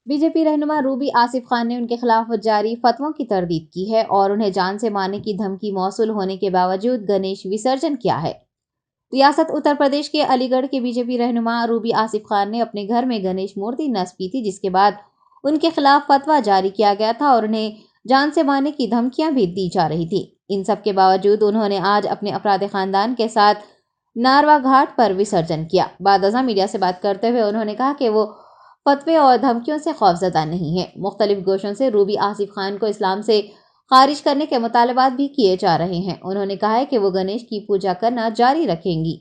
BJP रहनुमा Ruby Asif Khan ने उनके खिलाफ जारी फतवों की तरदीद की है और उन्हें जान से मारने की धमकी मौसूल होने के बावजूद गणेश विसर्जन किया है। रियासत उत्तर प्रदेश के अलीगढ़ के बीजेपी रहनुमा रूबी आसिफ खान ने अपने घर में गणेश मूर्ति नस्ब की थी, जिसके बाद उनके खिलाफ फतवा जारी किया गया था और उन्हें जान से मारने की धमकियां भी दी जा रही थी। इन सब के बावजूद उन्होंने आज अपने अपराधी खानदान के साथ नारवा घाट पर विसर्जन किया। बाद अज़ां मीडिया से बात करते हुए उन्होंने कहा कि वो फतवे और धमकियों से खौफजदा नहीं है। मुख्तलिफ गोशों से रूबी आसिफ खान को इस्लाम से खारिज करने के मुतालबात भी किए जा रहे हैं। उन्होंने कहा है कि वो गणेश की पूजा करना जारी रखेंगी।